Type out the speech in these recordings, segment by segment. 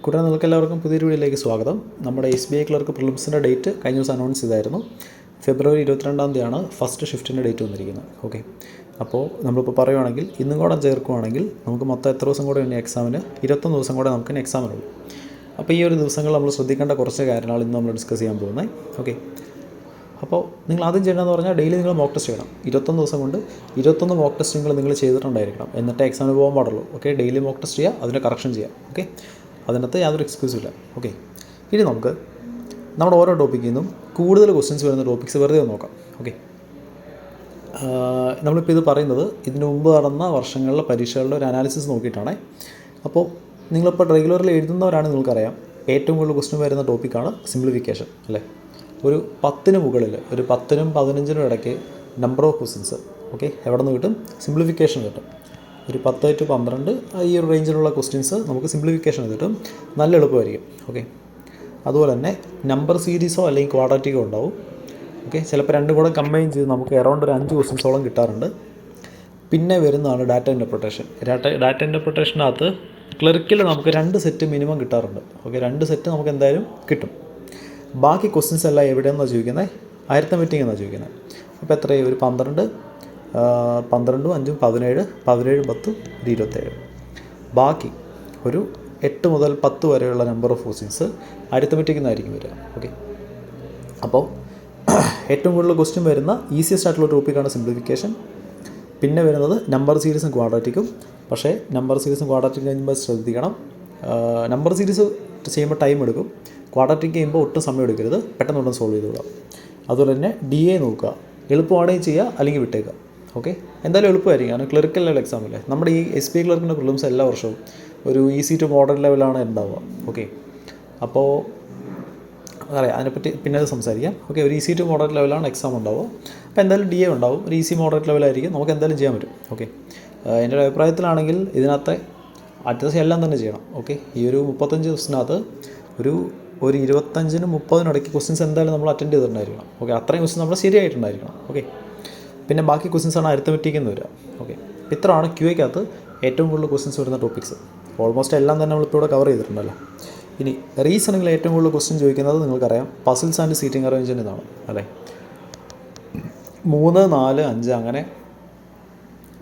കൂടെ നിങ്ങൾക്ക് എല്ലാവർക്കും പുതിയൊരു വീഡിയോയിലേക്ക് സ്വാഗതം. നമ്മുടെ SBI ക്ലർക്ക് പ്രിലിംസിൻ്റെ ഡേറ്റ് കഴിഞ്ഞ ദിവസം അനൗൺസ് ചെയ്തായിരുന്നു. ഫെബ്രുവരി 22-ാം തീയതിയാണ് ഫസ്റ്റ് ഷിഫ്റ്റിൻ്റെ ഡേറ്റ് വന്നിരിക്കുന്നത്. ഓക്കെ, അപ്പോൾ നമ്മളിപ്പോൾ പറയുവാണെങ്കിൽ ഇന്നും കൂടെ ചേർക്കുവാണെങ്കിൽ നമുക്ക് മൊത്തം എത്ര ദിവസം കൂടെ ഉണ്ട് എക്സാമിന്? 21 ദിവസം കൂടെ നമുക്ക് എക്സാമിനുള്ളൂ. അപ്പോൾ ഈ ഒരു ദിവസങ്ങൾ നമ്മൾ ശ്രദ്ധിക്കേണ്ട കുറച്ച് കാര്യങ്ങൾ ഇന്ന് നമ്മൾ ഡിസ്കസ് ചെയ്യാൻ പോകുന്നത്. ഓക്കെ, അപ്പോൾ നിങ്ങൾ ആദ്യം ചെയ്യണമെന്ന് പറഞ്ഞാൽ ഡെയിലി നിങ്ങൾ മോക്ക് ടെസ്റ്റ് ചെയ്യണം. 21 ദിവസം കൊണ്ട് 21 മോക്ക് ടെസ്റ്റുകൾ നിങ്ങൾ ചെയ്തിട്ടുണ്ടായിരിക്കണം, എന്നിട്ട് എക്സാമിന് പോകാൻ പാടുള്ളൂ. ഓക്കെ, ഡെയിലി മോക്ക് ടെസ്റ്റ് ചെയ്യുക, അതിൻ്റെ കറക്ഷൻ ചെയ്യുക. ഓക്കെ, അതിനകത്ത് യാതൊരു എക്സ്ക്യൂസും ഇല്ല. ഓക്കെ, ഇനി നമുക്ക് നമ്മുടെ ഓരോ ടോപ്പിക്കിൽ നിന്നും കൂടുതൽ ക്വസ്റ്റ്യൻസ് വരുന്ന ടോപ്പിക്സ് വെറുതെ ഒന്ന് നോക്കാം. ഓക്കെ, നമ്മളിപ്പോൾ ഇത് പറയുന്നത് ഇതിന് മുമ്പ് നടന്ന വർഷങ്ങളിലെ പരീക്ഷകളുടെ ഒരു അനാലിസിസ് നോക്കിയിട്ടാണ്. അപ്പോൾ നിങ്ങളിപ്പോൾ റെഗുലറിൽ എഴുതുന്നവരാണ്, നിങ്ങൾക്കറിയാം ഏറ്റവും കൂടുതൽ ക്വസ്റ്റ്യൻ വരുന്ന ടോപ്പിക്കാണ് സിംപ്ലിഫിക്കേഷൻ അല്ലേ. ഒരു 10-ന് മുകളിൽ, ഒരു 10-നും 15-നും ഇടയ്ക്ക് നമ്പർ ഓഫ് ക്വസ്റ്റ്യൻസ് ഓക്കെ എവിടെ നിന്ന് കിട്ടും? സിംപ്ലിഫിക്കേഷൻ കിട്ടും. ഒരു 10 to 12 ഈ ഒരു റേഞ്ചിലുള്ള ക്വസ്റ്റ്യൻസ് നമുക്ക് സിംപ്ലിഫിക്കേഷൻ കിട്ടും. നല്ല എളുപ്പമായിരിക്കും. ഓക്കെ, അതുപോലെ തന്നെ നമ്പർ സീരീസോ അല്ലെങ്കിൽ ക്വാഡ്രാറ്റിക്കോ ഉണ്ടാവും. ഓക്കെ, ചിലപ്പോൾ രണ്ടും കൂടെ കമ്പൈൻ ചെയ്ത് നമുക്ക് അറൗണ്ട് ഒരു 5 ക്വസ്റ്റ്യൻസോളം കിട്ടാറുണ്ട്. പിന്നെ വരുന്നതാണ് ഡാറ്റ ഇൻ്റർപ്രിട്ടേഷൻ. ഡാറ്റ ഇൻ്റർപ്രിട്ടേഷനകത്ത് ക്ലർക്കിൽ നമുക്ക് 2 സെറ്റ് മിനിമം കിട്ടാറുണ്ട്. ഓക്കെ, 2 സെറ്റ് നമുക്ക് എന്തായാലും കിട്ടും. ബാക്കി ക്വസ്റ്റ്യൻസ് എല്ലാം എവിടെയെന്നാണ് ചോദിക്കുന്നത്? അരിത്മെറ്റിക് എന്നാണ് ചോദിക്കുന്നത്. അപ്പോൾ എത്രയും ഒരു 12, 12, 5, 17, 17, 10, 27. ബാക്കി ഒരു 8 മുതൽ 10 വരെയുള്ള നമ്പർ ഓഫ് ക്വസ്റ്റ്യൻസ് അരിത്മെറ്റിക് എന്നായിരിക്കും വരിക. ഓക്കെ, അപ്പോൾ ഏറ്റവും കൂടുതൽ ക്വസ്റ്റ്യൻ വരുന്ന ഈസിയസ്റ്റ് ആയിട്ടുള്ള ടോപ്പിക്കാണ് സിംപ്ലിഫിക്കേഷൻ. പിന്നെ വരുന്നത് നമ്പർ സീരീസും ക്വാഡ്രാറ്റിക്കും. പക്ഷേ നമ്പർ സീരീസും ക്വാഡ്രാറ്റിക് കഴിയുമ്പോൾ ശ്രദ്ധിക്കണം, നമ്പർ സീരീസ് ചെയ്യുമ്പോൾ ടൈം എടുക്കും. ക്വാഡ്രാറ്റിക് ചെയ്യുമ്പോൾ ഒട്ടും സമയം എടുക്കരുത്, പെട്ടെന്ന് സോൾവ് ചെയ്ത് വിടാം. അതുപോലെ തന്നെ DA നോക്കുക, എളുപ്പമാണെങ്കിൽ ചെയ്യുക അല്ലെങ്കിൽ വിട്ടേക്കുക. ഓക്കെ, എന്തായാലും എളുപ്പമായിരിക്കും, കാരണം ക്ലറിക്കൽ ലെവൽ എക്സാം അല്ലേ. നമ്മുടെ ഈ SBI ക്ലർക്കിൻ്റെ പ്രിലിംസ് എല്ലാ വർഷവും ഒരു ഈസി ടു മോഡറേറ്റ് ലെവലാണ് ഉണ്ടാവുക. ഓക്കെ, അപ്പോൾ അറിയാം, അതിനെപ്പറ്റി പിന്നെ അത് സംസാരിക്കാം. ഓക്കെ, ഒരു ഈസി ടു മോഡറേറ്റ് ലെവലാണ് എക്സാം ഉണ്ടാവുക. അപ്പോൾ എന്തായാലും DA ഉണ്ടാവും, ഒരു ഈസി മോഡറേറ്റ് ലെവലായിരിക്കും, നമുക്ക് എന്തായാലും ചെയ്യാൻ പറ്റും. ഓക്കെ, എൻ്റെ ഒരു അഭിപ്രായത്തിലാണെങ്കിൽ ഇതിനകത്തെ അത്യാവശ്യം എല്ലാം തന്നെ ചെയ്യണം. ഓക്കെ, ഈ ഒരു 35 ദിവസത്തിനകത്ത് ഒരു 25-നും 30-നും ഇടയ്ക്ക് ക്വസ്റ്റ്യൻസ് എന്തായാലും നമ്മൾ അറ്റൻഡ് ചെയ്തിട്ടുണ്ടായിരിക്കണം. ഓക്കെ, അത്രയും ക്വസ്റ്റ്യൻ നമ്മൾ ശരിയായിട്ടുണ്ടായിരിക്കണം. ഓക്കെ, പിന്നെ ബാക്കി ക്വസ്റ്റ്യൻസാണ് അരിത്മെറ്റിക് എന്ന് വരിക. ഓക്കെ, ഇത്രയാണ് QAക്കകത്ത് ഏറ്റവും കൂടുതൽ ക്വസ്റ്റ്യൻസ് വരുന്ന ടോപ്പിക്സ്. ഓൾമോസ്റ്റ് എല്ലാം തന്നെ നമ്മളിപ്പോൾ ഇവിടെ കവർ ചെയ്തിട്ടുണ്ടല്ലോ. ഇനി റീസണിങ്ങിൽ ഏറ്റവും കൂടുതൽ ക്വസ്റ്റ്യൻ ചോദിക്കുന്നത് നിങ്ങൾക്കറിയാം, പസിൽസ് ആൻഡ് സീറ്റിംഗ് അറേഞ്ച്മെൻ്റ് എന്നാണ് അല്ലേ. 3, 4, 5 അങ്ങനെ.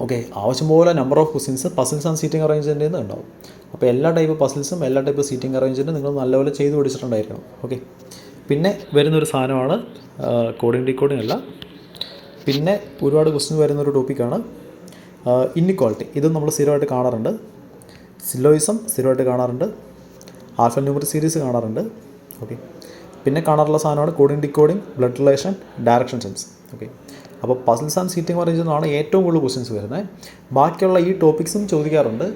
ഓക്കെ, ആവശ്യം പോലെ number of questions puzzles and seating അറേഞ്ച്മെൻ്റിൽ നിന്ന് ഉണ്ടാവും. അപ്പോൾ എല്ലാ ടൈപ്പ് പസിൽസും എല്ലാ ടൈപ്പ് സീറ്റിംഗ് അറേഞ്ച്മെൻറ്റും നിങ്ങൾ നല്ലപോലെ ചെയ്ത് പഠിച്ചിട്ടുണ്ടായിരിക്കണം. ഓക്കെ, പിന്നെ വരുന്നൊരു സാധനമാണ് കോഡിംഗ് ഡീകോഡിംഗ് അല്ല, പിന്നെ ഒരുപാട് ക്വസ്റ്റ്യൻ വരുന്നൊരു ടോപ്പിക്കാണ് ഇന്നിക്വാളിറ്റി. ഇതും നമ്മൾ സ്ഥിരമായിട്ട് കാണാറുണ്ട്. സിലോയിസം സ്ഥിരമായിട്ട് കാണാറുണ്ട്. ആൽഫ ന്യൂമറിക് സീരീസ് കാണാറുണ്ട്. ഓക്കെ, പിന്നെ കാണാറുള്ള സാധനമാണ് coding decoding, blood relation, direction sense. Okay, അപ്പോൾ പസിൽസ് ആൻഡ് സീറ്റിംഗ് അറേഞ്ച്മെൻ്റാണ് ഏറ്റവും കൂടുതൽ ക്വസ്റ്റ്യൻസ് വരുന്നത്. ബാക്കിയുള്ള ഈ ടോപ്പിക്സും ചോദിക്കാറുണ്ട്.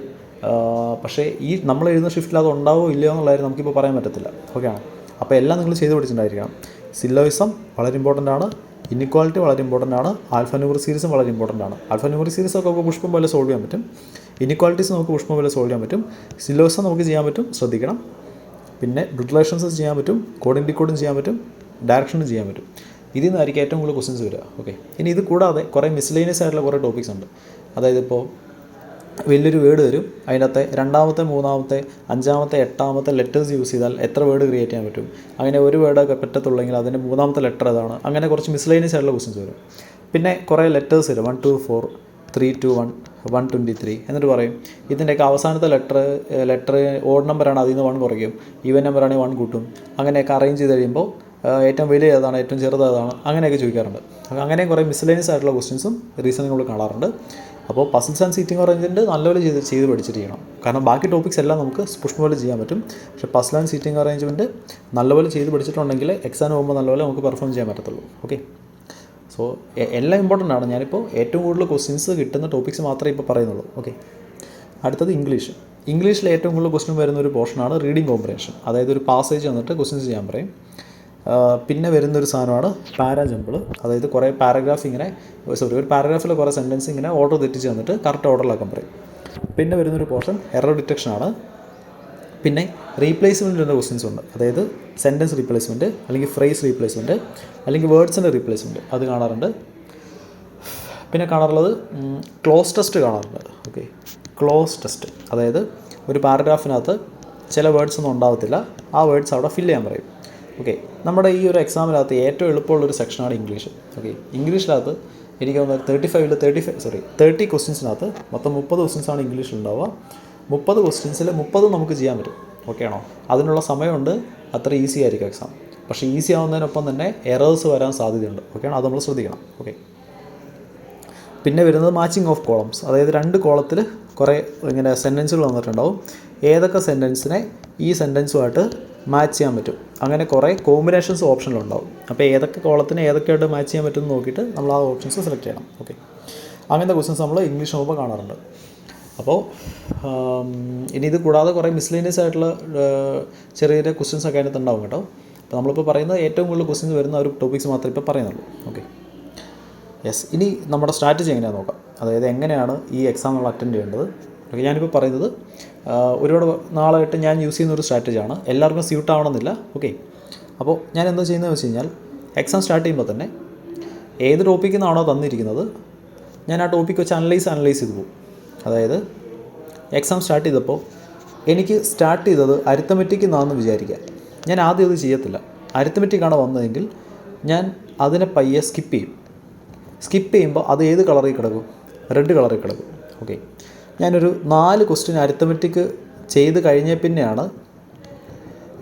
പക്ഷേ ഈ നമ്മൾ എഴുതുന്ന ഷിഫ്റ്റിൽ അത് ഉണ്ടാവോ ഇല്ലയോ എന്നുള്ള കാര്യം നമുക്കിപ്പോൾ പറയാൻ പറ്റത്തില്ല. ഓക്കെ ആണ്, അപ്പോൾ എല്ലാം നിങ്ങൾ ചെയ്ത് പഠിച്ചിട്ടുണ്ടായിരിക്കണം. സിലോയിസം വളരെ ഇമ്പോർട്ടൻ്റ് ആണ്, ഇന്നിക്വാളിറ്റി വളരെ ഇമ്പോർട്ടൻ്റ് ആണ്, ആൽഫ ന്യൂമറിക് സീരീസും വളരെ ഇമ്പോർട്ടൻ്റ് ആണ്. ആൽഫ ന്യൂമറിക് സീരീസൊക്കെ നമുക്ക് പുഷ്പം പോലെ സോൾവ് ചെയ്യാൻ പറ്റും. ഇന്നിക്വാളിറ്റീസ് നമുക്ക് പുഷ്പം പോലെ സോൾവ് ചെയ്യാൻ പറ്റും. സിലോയിസം നമുക്ക് ചെയ്യാൻ പറ്റും, ശ്രദ്ധിക്കണം. പിന്നെ ബ്ലഡ് റിലേഷൻസ് ചെയ്യാൻ പറ്റും, കോഡിംഗ് ഡീകോഡിംഗ് ചെയ്യാൻ പറ്റും, ഡയറക്ഷനും ചെയ്യാൻ പറ്റും. ഇതിൽ നിന്നായിരിക്കും ഏറ്റവും കൂടുതൽ ക്വസ്റ്റ്യൻസ് വരിക. ഓക്കെ, ഇനി ഇത് കൂടാതെ കുറേ മിസ്ലേനിയസ് ആയിട്ടുള്ള കുറേ ടോപ്പിക്സ് ഉണ്ട്. അതായത് ഇപ്പോൾ വലിയൊരു വേർഡ് തരും, അതിനകത്തെ 2ാമത്തെ 3ാമത്തെ 5ാമത്തെ 8ാമത്തെ ലെറ്റേഴ്സ് യൂസ് ചെയ്താൽ എത്ര വേർഡ് ക്രിയേറ്റ് ചെയ്യാൻ പറ്റും, അങ്ങനെ ഒരു വേർഡൊക്കെ പറ്റത്തുള്ളെങ്കിൽ അതിൻ്റെ 3ാമത്തെ ലെറ്റർ ഏതാണ്, അങ്ങനെ കുറച്ച് മിസ്ലേനിയസ് ആയിട്ടുള്ള ക്വസ്റ്റ്യൻസ് വരും. പിന്നെ കുറേ ലെറ്റേഴ്സ് വരും, 1 to 4, 3 to 1, 123 എന്നിട്ട് പറയും ഇതിൻ്റെയൊക്കെ അവസാനത്തെ ലെറ്റർ ഓഡ് നമ്പറാണ്, അതിൽ നിന്ന് 1 കുറയ്ക്കും, ഈവൻ നമ്പറാണെങ്കിൽ 1 കൂട്ടും. അങ്ങനെയൊക്കെ അറേഞ്ച് ചെയ്ത് കഴിയുമ്പോൾ ഏറ്റവും വലിയ ഏതാണ്, ഏറ്റവും ചെറുത് ഏതാണ്, അങ്ങനെയൊക്കെ ചോദിക്കാറുണ്ട്. അങ്ങനെയും കുറേ മിസ്ലേനിയസ് ആയിട്ടുള്ള ക്വസ്റ്റ്യൻസും റീസണിങ് നമ്മൾ കാണാറുണ്ട്. അപ്പോൾ പസിൽസ് ആൻഡ് സീറ്റിംഗ് അറേഞ്ച്മെൻറ്റ് നല്ലപോലെ ചെയ്ത് പഠിച്ചിരിക്കണം. കാരണം ബാക്കി ടോപ്പിക്സ് എല്ലാം നമുക്ക് പുഷ്പം പോലെ ചെയ്യാൻ പറ്റും. പക്ഷേ പസിൽ ആൻഡ് സീറ്റിംഗ് അറേഞ്ച്മെൻറ്റ് നല്ലപോലെ ചെയ്ത് പഠിച്ചിട്ടുണ്ടെങ്കിൽ എക്സാം പോകുമ്പോൾ നല്ലപോലെ നമുക്ക് പെർഫോം ചെയ്യാൻ പറ്റത്തുള്ളൂ. ഓക്കെ, സോ എല്ലാം ഇമ്പോർട്ടൻ്റ് ആണ്. ഞാനിപ്പോൾ ഏറ്റവും കൂടുതൽ ക്വസ്റ്റ്യൻസ് കിട്ടുന്ന ടോപ്പിക്സ് മാത്രമേ ഇപ്പോൾ പറയുന്നുള്ളൂ. ഓക്കെ, അടുത്തത് ഇംഗ്ലീഷ്. ഇംഗ്ലീഷിൽ ഏറ്റവും കൂടുതൽ ക്വസ്റ്റ്യൻ വരുന്ന ഒരു പോർഷനാണ് റീഡിംഗ് കോംപ്രിഹെൻഷൻ. അതായത് ഒരു പാസേജ് വന്നിട്ട് ക്വസ്റ്റ്യൻസ് ചെയ്യാൻ പറയും. പിന്നെ വരുന്നൊരു സാധനമാണ് പാരാജമ്പിൾ. അതായത് കുറേ പാരഗ്രാഫ് ഒരു പാരഗ്രാഫിൽ കുറേ സെൻറ്റൻസ് ഇങ്ങനെ ഓർഡർ തെറ്റിച്ച് തന്നിട്ട് കറക്റ്റ് ഓർഡറിലാക്കാൻ പറയും. പിന്നെ വരുന്നൊരു പോർഷൻ എറർ ഡിറ്റക്ഷനാണ്. പിന്നെ റീപ്ലേസ്മെൻറ്റിൻ്റെ ക്വസ്റ്റ്യൻസ് ഉണ്ട്. അതായത് സെൻറ്റൻസ് റീപ്ലേസ്മെൻറ്റ്, അല്ലെങ്കിൽ ഫ്രേസ് റീപ്ലേസ്മെൻറ്റ്, അല്ലെങ്കിൽ വേർഡ്സിൻ്റെ റീപ്ലേസ്മെൻറ്റ്, അത് കാണാറുണ്ട്. പിന്നെ കാണാറുള്ളത് ക്ലോസ് ടെസ്റ്റ് കാണാറുണ്ട്. ഓക്കെ, ക്ലോസ് ടെസ്റ്റ് അതായത് ഒരു പാരഗ്രാഫിനകത്ത് ചില വേർഡ്സ് ഒന്നും ഉണ്ടാകത്തില്ല. ആ വേർഡ്സ് അവിടെ ഫില്ല് ചെയ്യാൻ പറയും. ഓക്കെ, നമ്മുടെ ഈ ഒരു എക്സാമിനകത്ത് ഏറ്റവും എളുപ്പമുള്ളൊരു സെക്ഷനാണ് ഇംഗ്ലീഷ്. ഓക്കെ, ഇംഗ്ലീഷിനകത്ത് എനിക്ക് തോന്നുന്നത് 30 ക്വസ്റ്റ്യൻസിനകത്ത് മൊത്തം 30 ക്വസ്റ്റ്യൻസാണ് ഇംഗ്ലീഷിൽ ഉണ്ടാവുക. 30 ക്വസ്റ്റ്യൻസിൽ 30 നമുക്ക് ചെയ്യാൻ പറ്റും. ഓക്കെ ആണോ? അതിനുള്ള സമയമുണ്ട്. അത്ര ഈസി ആയിരിക്കും എക്സാം. പക്ഷേ ഈസി ആവുന്നതിനൊപ്പം തന്നെ എറേഴ്സ് വരാൻ സാധ്യതയുണ്ട്. ഓക്കെ ആണോ? അത് നമ്മൾ ശ്രദ്ധിക്കണം. ഓക്കെ, പിന്നെ വരുന്നത് മാച്ചിങ് ഓഫ് കോളംസ്. അതായത് 2 കോളത്തിൽ കുറേ ഇങ്ങനെ സെൻറ്റൻസുകൾ വന്നിട്ടുണ്ടാവും. ഏതൊക്കെ സെൻറ്റൻസിനെ ഈ സെൻറ്റൻസുമായിട്ട് മാച്ച് ചെയ്യാൻ പറ്റും, അങ്ങനെ കുറേ കോമ്പിനേഷൻസ് ഓപ്ഷനിലുണ്ടാവും. അപ്പോൾ ഏതൊക്കെ കോളത്തിന് ഏതൊക്കെയായിട്ട് മാച്ച് ചെയ്യാൻ പറ്റുമെന്ന് നോക്കിയിട്ട് നമ്മൾ ആ ഓപ്ഷൻസ് സെലക്ട് ചെയ്യണം. ഓക്കെ, അങ്ങനത്തെ ക്വസ്റ്റ്യൻസ് നമ്മൾ ഇംഗ്ലീഷ് നോക്കുമ്പോൾ കാണാറുണ്ട്. അപ്പോൾ ഇനി ഇത് കൂടാതെ കുറേ മിസ്ലേനിയസ് ആയിട്ടുള്ള ചെറിയ ചെറിയ ക്വസ്റ്റ്യൻസ് ഒക്കെ അതിനകത്ത് ഉണ്ടാവും കേട്ടോ. അപ്പോൾ നമ്മളിപ്പോൾ പറയുന്നത് ഏറ്റവും കൂടുതൽ ക്വസ്റ്റ്യൻസ് വരുന്ന ഒരു ടോപ്പിക്സ് മാത്രമേ ഇപ്പോൾ പറയുന്നുള്ളൂ. Okay, yes. ഇനി നമ്മുടെ സ്ട്രാറ്റജി എങ്ങനെയാണെന്ന് നോക്കാം. അതായത് എങ്ങനെയാണ് ഈ എക്സാം നമ്മൾ അറ്റൻഡ് ചെയ്യേണ്ടത്. ഓക്കെ, ഞാനിപ്പോൾ പറയുന്നത് ഒരുപാട് നാളായിട്ട് ഞാൻ യൂസ് ചെയ്യുന്ന ഒരു സ്ട്രാറ്റജിയാണ്. എല്ലാവർക്കും സ്യൂട്ട് ആവണമെന്നില്ല. ഓക്കെ, അപ്പോൾ ഞാൻ എന്താ ചെയ്യുന്നതെന്ന് വെച്ച് കഴിഞ്ഞാൽ എക്സാം സ്റ്റാർട്ട് ചെയ്യുമ്പോൾ തന്നെ ഏത് ടോപ്പിക്കിൽ നിന്നാണോ തന്നിരിക്കുന്നത് ഞാൻ ആ ടോപ്പിക്ക് വെച്ച് അനലൈസ് ചെയ്ത് പോകും. അതായത് എക്സാം സ്റ്റാർട്ട് ചെയ്തപ്പോൾ എനിക്ക് സ്റ്റാർട്ട് ചെയ്തത് അരിത്തമെറ്റിക്കിൽ നിന്നാണെന്ന് വിചാരിക്കുക. ഞാൻ ആദ്യം അത് ചെയ്യത്തില്ല. അരിത്തമെറ്റിക്കാണ് വന്നതെങ്കിൽ ഞാൻ അതിനെ പയ്യെ സ്കിപ്പ് ചെയ്യുമ്പോൾ അത് ഏത് കളറിൽ കിടക്കും? റെഡ് കളറിൽ കിടക്കും. ഓക്കെ, ഞാനൊരു 4 ക്വസ്റ്റ്യൻ അരിത്തമെറ്റിക് ചെയ്ത് കഴിഞ്ഞ പിന്നെയാണ്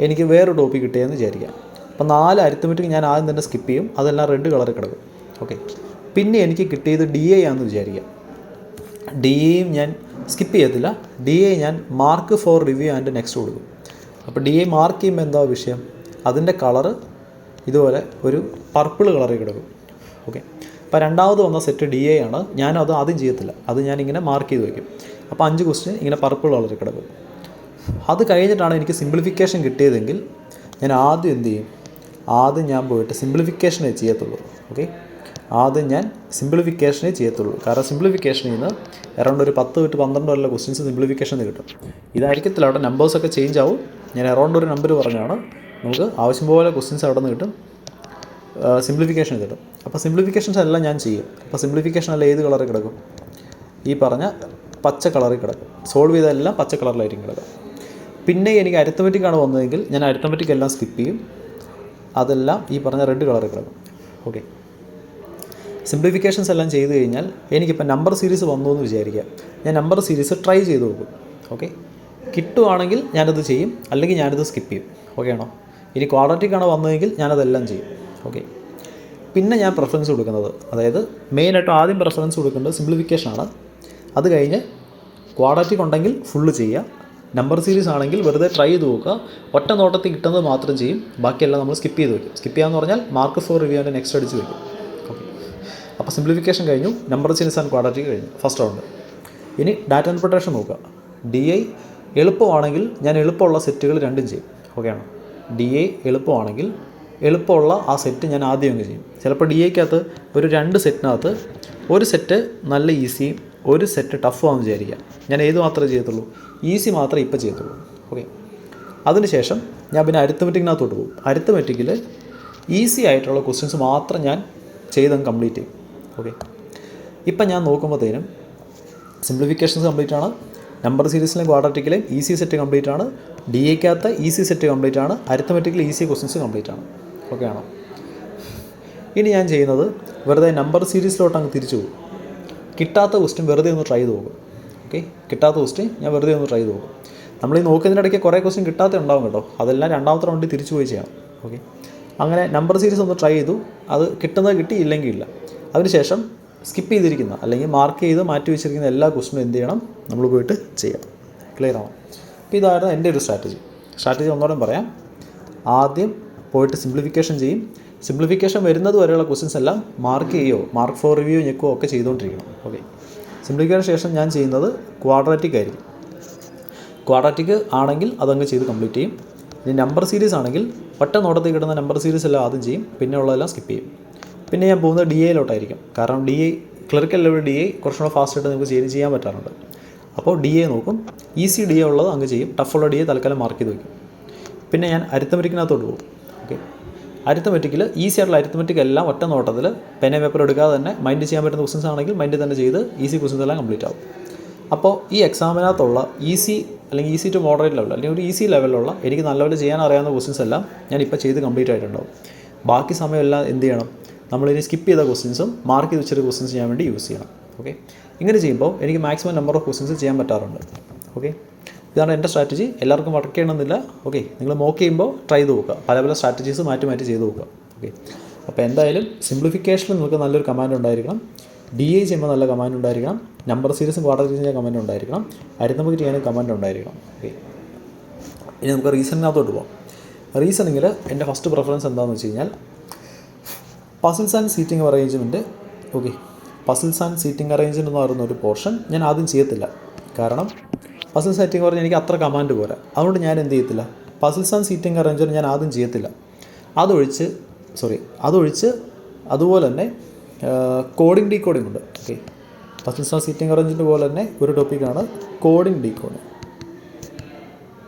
എനിക്ക് വേറൊരു ടോപ്പിക് കിട്ടിയതെന്ന് വിചാരിക്കാം. അപ്പോൾ 4 അരിത്തമെറ്റിക് ഞാൻ ആദ്യം തന്നെ സ്കിപ്പ് ചെയ്യും. അതെല്ലാം റെഡ് കളറിൽ കിടക്കും. ഓക്കെ, പിന്നെ എനിക്ക് കിട്ടിയത് DA ആണെന്ന് വിചാരിക്കാം. DAയും ഞാൻ സ്കിപ്പ് ചെയ്യത്തില്ല. DA ഞാൻ mark four review and next കൊടുക്കും. അപ്പോൾ DA മാർക്ക് ചെയ്യുമ്പോൾ എന്താ വിഷയം? അതിൻ്റെ കളറ് ഇതുപോലെ ഒരു പർപ്പിൾ കളറിൽ കിടക്കും. ഓക്കെ, അപ്പോൾ രണ്ടാമത് വന്ന സെറ്റ് DA ആണ്. ഞാനത് ആദ്യം ചെയ്യത്തില്ല. അത് ഞാനിങ്ങനെ മാർക്ക് ചെയ്ത് വയ്ക്കും. അപ്പോൾ 5 ക്വസ്റ്റ്യൻ ഇങ്ങനെ പർപ്പിൾ കളറിൽ കിടക്കും. അത് കഴിഞ്ഞിട്ടാണ് എനിക്ക് സിംപ്ലിഫിക്കേഷൻ കിട്ടിയതെങ്കിൽ ഞാൻ ആദ്യം എന്ത് ചെയ്യും? ആദ്യം ഞാൻ പോയിട്ട് സിംപ്ലിഫിക്കേഷനേ ചെയ്യത്തുള്ളൂ. ഓക്കെ, ആദ്യം ഞാൻ സിംപ്ലിഫിക്കേഷനേ ചെയ്യത്തുള്ളൂ. കാരണം സിംപ്ലിഫിക്കേഷനിൽ നിന്ന് അറൗണ്ട് ഒരു 10 to 12 വല്ല ക്വസ്റ്റ്യൻസ് സിംപ്ലിഫിക്കേഷന് കിട്ടും. ഇതായിരിക്കത്തില്ല, അവിടെ നമ്പേഴ്സൊക്കെ ചേഞ്ച് ആവും. ഞാൻ അറൗണ്ട് ഒരു നമ്പർ പറഞ്ഞാണ്. നമുക്ക് ആവശ്യം പോലെ ക്വസ്റ്റ്യൻസ് അവിടെ നിന്ന് കിട്ടും, സിംപ്ലിഫിക്കേഷൻ കിട്ടും. അപ്പോൾ സിംപ്ലിഫിക്കേഷൻസ് എല്ലാം ഞാൻ ചെയ്യും. അപ്പോൾ സിംപ്ലിഫിക്കേഷൻ എല്ലാം ഏത് കളറിൽ കിടക്കും? ഈ പറഞ്ഞ പച്ച കളറിൽ കിടക്കും. സോൾവ് ചെയ്തെല്ലാം പച്ച കളറിലായിരിക്കും കിടക്കുക. പിന്നെ എനിക്ക് അരിത്തമെറ്റിക്കാണ് വന്നതെങ്കിൽ ഞാൻ അരിത്തമെറ്റിക് എല്ലാം സ്കിപ്പ് ചെയ്യും. അതെല്ലാം ഈ പറഞ്ഞ റെഡ് കളറിൽ കിടക്കും. ഓക്കെ, സിംപ്ലിഫിക്കേഷൻസ് എല്ലാം ചെയ്ത് കഴിഞ്ഞാൽ എനിക്കിപ്പോൾ നമ്പർ സീരീസ് വന്നു എന്ന് വിചാരിക്കുക. ഞാൻ നമ്പർ സീരീസ് ട്രൈ ചെയ്ത് നോക്കും. ഓക്കെ, കിട്ടുവാണെങ്കിൽ ഞാനത് ചെയ്യും, അല്ലെങ്കിൽ ഞാനത് സ്കിപ്പ് ചെയ്യും. ഓക്കെ ആണോ? ഇനി ക്വാഡ്രാറ്റിക്കാണ് വന്നതെങ്കിൽ ഞാനതെല്ലാം ചെയ്യും. ഓക്കെ, പിന്നെ ഞാൻ പ്രിഫറൻസ് കൊടുക്കുന്നത്, അതായത് മെയിനായിട്ടും ആദ്യം പ്രിഫറൻസ് കൊടുക്കേണ്ടത് സിംപ്ലിഫിക്കേഷനാണ്. അത് കഴിഞ്ഞ് ക്വാഡ്രാറ്റിക് ഉണ്ടെങ്കിൽ ഫുള്ള് ചെയ്യുക. നമ്പർ സീരീസ് ആണെങ്കിൽ വെറുതെ ട്രൈ ചെയ്ത് നോക്കുക. ഒറ്റ നോട്ടത്തിൽ കിട്ടുന്നത് മാത്രം ചെയ്യും, ബാക്കിയെല്ലാം നമ്മൾ സ്കിപ്പ് ചെയ്ത് വയ്ക്കും. സ്കിപ്പ് ചെയ്യാന്ന് പറഞ്ഞാൽ mark four review and next അടിച്ച് വയ്ക്കും. ഓക്കെ, അപ്പോൾ സിംപ്ലിഫിക്കേഷൻ കഴിഞ്ഞു, നമ്പർ സീരീസ് ആൻഡ് ക്വാഡ്രാറ്റിക് കഴിഞ്ഞു, ഫസ്റ്റ് റൗണ്ട്. ഇനി ഡാറ്റ ഇൻറ്റർപ്രിട്ടേഷൻ നോക്കുക. DI എളുപ്പമാണെങ്കിൽ ഞാൻ എളുപ്പമുള്ള സെറ്റുകൾ രണ്ടും ചെയ്യും. ഓക്കെ ആണോ? DI എളുപ്പമാണെങ്കിൽ എളുപ്പമുള്ള ആ സെറ്റ് ഞാൻ ആദ്യം അങ്ങ് ചെയ്യും. ചിലപ്പോൾ DIക്കകത്ത് ഒരു 2 സെറ്റിനകത്ത് ഒരു സെറ്റ് നല്ല ഈസിയും ഒരു സെറ്റ് ടഫും ആണെന്ന് വിചാരിക്കുക. ഞാൻ ഏത് മാത്രമേ ചെയ്യത്തുള്ളൂ? ഈസി മാത്രമേ ഇപ്പോൾ ചെയ്യത്തുള്ളൂ. ഓക്കെ, അതിനുശേഷം ഞാൻ പിന്നെ അരിത്തമെറ്റിക്കിനകത്തോട്ട് പോകും. അരിത്തമെറ്റിക്കിൽ ഈസി ആയിട്ടുള്ള ക്വസ്റ്റ്യൻസ് മാത്രം ഞാൻ ചെയ്തങ്ങ് കംപ്ലീറ്റ് ചെയ്യും. ഓക്കെ, ഇപ്പം ഞാൻ നോക്കുമ്പോഴത്തേനും സിംപ്ലിഫിക്കേഷൻസ് കംപ്ലീറ്റ് ആണ്, നമ്പർ സീരീസിലെയും ക്വാഡ്രാറ്റിക്കിലെയും ഈസി സെറ്റ് കംപ്ലീറ്റ് ആണ്, DIക്കകത്ത് ഈസി സെറ്റ് കംപ്ലീറ്റ് ആണ്, അരിത്തമെറ്റിക്കിൽ ഈസി ക്വസ്റ്റ്യൻസ് കംപ്ലീറ്റ് ആണ്. ഓക്കെ ആണോ? ഇനി ഞാൻ ചെയ്യുന്നത് വെറുതെ നമ്പർ സീരീസിലോട്ട് അങ്ങ് തിരിച്ചു പോകും. കിട്ടാത്ത ക്വസ്റ്റ്യൻ വെറുതെ ഒന്ന് ട്രൈ ചെയ്ത് പോകും. ഓക്കെ, കിട്ടാത്ത ക്വസ്റ്റ്യൻ ഞാൻ വെറുതെ ഒന്ന് ട്രൈ ചെയ്ത് പോകും. നമ്മൾ ഈ നോക്കുന്നതിനിടയ്ക്ക് കുറേ ക്വസ്റ്റ്യൻ കിട്ടാത്ത ഉണ്ടാവും കേട്ടോ. അതെല്ലാം രണ്ടാമത്തെ റൗണ്ടിൽ തിരിച്ചു പോയി ചെയ്യണം. ഓക്കെ, അങ്ങനെ നമ്പർ സീരീസ് ഒന്ന് ട്രൈ ചെയ്തു, അത് കിട്ടുന്നത് കിട്ടി, ഇല്ലെങ്കിൽ ഇല്ല. അതിനുശേഷം സ്കിപ്പ് ചെയ്തിരിക്കുന്ന അല്ലെങ്കിൽ മാർക്ക് ചെയ്ത് മാറ്റി വെച്ചിരിക്കുന്ന എല്ലാ ക്വസ്റ്റ്യനും എന്ത് ചെയ്യണം? നമ്മൾ പോയിട്ട് ചെയ്യാം. ക്ലിയർ ആണോ? അപ്പോൾ ഇതായിരുന്നു എൻ്റെ ഒരു സ്ട്രാറ്റജി ഒന്നോടെ പറയാം. ആദ്യം പോയിട്ട് സിംപ്ലിഫിക്കേഷൻ ചെയ്യും. സിംപ്ലിഫിക്കേഷൻ വരുന്നത് വരെയുള്ള ക്വസ്റ്റ്യൻസ് എല്ലാം മാർക്ക് ചെയ്യുകയോ മാർക്ക് ഫോർ റിവ്യൂ ഞെക്കുകയോ ഒക്കെ ചെയ്തുകൊണ്ടിരിക്കണം. ഓക്കെ, സിംപ്ലിഫിക്കേഷൻ ശേഷം ഞാൻ ചെയ്യുന്നത് ക്വാഡ്രാറ്റിക് ആയിരിക്കും. ക്വാഡ്രാറ്റിക് ആണെങ്കിൽ അതങ്ങ് ചെയ്ത് കംപ്ലീറ്റ് ചെയ്യും. ഇനി നമ്പർ സീരീസ് ആണെങ്കിൽ ഒറ്റ നോട്ടത്തിൽ കിട്ടുന്ന നമ്പർ സീരീസ് എല്ലാം ആദ്യം ചെയ്യും, പിന്നെ ഉള്ളതെല്ലാം സ്കിപ്പ് ചെയ്യും. പിന്നെ ഞാൻ പോകുന്നത് DIയിലോട്ടായിരിക്കും. കാരണം ക്ലറിക്കൽ ലെവൽ DI കുറച്ചുകൂടെ ഫാസ്റ്റായിട്ട് നമുക്ക് ചെയ്യാൻ പറ്റാറുണ്ട്. അപ്പോൾ DI നോക്കും. ഈസി DI ഉള്ളത് അങ്ങ് ചെയ്യും, ടഫുള്ള DI തൽക്കാലം മാർക്ക് ചെയ്ത് വയ്ക്കും. പിന്നെ ഞാൻ അരിത്തമെറ്റിക്കിനകത്തോട്ട് പോകും. ഓക്കെ, അരിത്തമെറ്റിക്കിൽ ഈസി ആയിട്ടുള്ള അരിത്തമെറ്റിക് എല്ലാം ഒറ്റ നോട്ടത്തിൽ പെൻ പേപ്പർ എടുക്കാതെ തന്നെ മൈൻഡ് ചെയ്യാൻ പറ്റുന്ന ക്വസ്റ്റൻസ് ആണെങ്കിൽ മൈൻഡ് തന്നെ ചെയ്ത് ഈസി ക്വസ്റ്റൻസ് എല്ലാം കംപ്ലീറ്റ് ആവും. അപ്പോൾ ഈ എക്സാമിനകത്തുള്ള ഈസി അല്ലെങ്കിൽ ഈസി ടു മോഡറേറ്റ് ലെവൽ അല്ലെങ്കിൽ ഒരു ഈസി ലെവലിലുള്ള എനിക്ക് നല്ലപോലെ ചെയ്യാൻ അറിയാവുന്ന ക്വസ്റ്റ്യൻസ് എല്ലാം ഞാനിപ്പോൾ ചെയ്ത് കംപ്ലീറ്റ് ആയിട്ടുണ്ടാവും. ബാക്കി സമയമെല്ലാം എന്ത് ചെയ്യണം, നമ്മളിനി സ്കിപ്പ് ചെയ്ത ക്വസ്റ്റ്യൻസും മാർക്ക് ചെയ്ത് വെച്ചൊരു ക്വസ്റ്റ്യൻസ് ചെയ്യാൻ വേണ്ടി യൂസ് ചെയ്യണം. ഓക്കെ, ഇങ്ങനെ ചെയ്യുമ്പോൾ എനിക്ക് മാക്സിമം നമ്പർ ഓഫ് ക്വസ്റ്റ്യൻസ് ചെയ്യാൻ പറ്റാറുണ്ട്. ഓക്കെ, ഇതാണ് എൻ്റെ സ്ട്രാറ്റജി. എല്ലാവർക്കും വർക്ക് ചെയ്യണമെന്നില്ല. ഓക്കെ, നിങ്ങൾ മോക്ക് ചെയ്യുമ്പോൾ ട്രൈ ചെയ്ത് നോക്കുക, പല പല സ്ട്രാറ്റജീസ് മാറ്റി മാറ്റി ചെയ്ത് നോക്കുക. ഓക്കെ, അപ്പോൾ എന്തായാലും സിംപ്ലിഫിക്കേഷനിൽ നിങ്ങൾക്ക് നല്ലൊരു കമാൻഡ് ഉണ്ടായിരിക്കണം, DI ചെയ്യുമ്പോൾ നല്ല കമാൻഡ് ഉണ്ടായിരിക്കണം, നമ്പർ സീരീസും ക്വാഡ്രാറ്റിക് ചെയ്യാൻ കമാൻഡ് ഉണ്ടായിരിക്കണം, അരിത്തമെറ്റിക് ചെയ്യാനും കമാൻഡ് ഉണ്ടായിരിക്കണം. ഓക്കെ, ഇനി നമുക്ക് റീസണിനകത്തോട്ട് പോകാം. റീസണിങ്ങിൽ എൻ്റെ ഫസ്റ്റ് പ്രിഫറൻസ് എന്താണെന്ന് വെച്ച് കഴിഞ്ഞാൽ puzzles and seating arrangement. Okay, puzzles and seating arrangement എന്ന് പറയുന്ന ഒരു പോർഷൻ ഞാൻ ആദ്യം ചെയ്യത്തില്ല. കാരണം പസിൽ സെറ്റിംഗ് പറഞ്ഞാൽ എനിക്ക് അത്ര കമാൻഡ് പോരാ. അതുകൊണ്ട് ഞാൻ എന്ത് ചെയ്യത്തില്ല, പസിൽസ് ആൻഡ് സീറ്റിംഗ് അറേഞ്ച്മെൻറ്റ് ഞാൻ ആദ്യം ചെയ്യത്തില്ല. അതൊഴിച്ച് അതുപോലെ തന്നെ കോഡിംഗ് ഡീകോഡിംഗ് ഉണ്ട്. Okay, puzzles and seating arrangement പോലെ തന്നെ ഒരു ടോപ്പിക്കാണ് കോഡിംഗ് ഡീകോഡിംഗ്.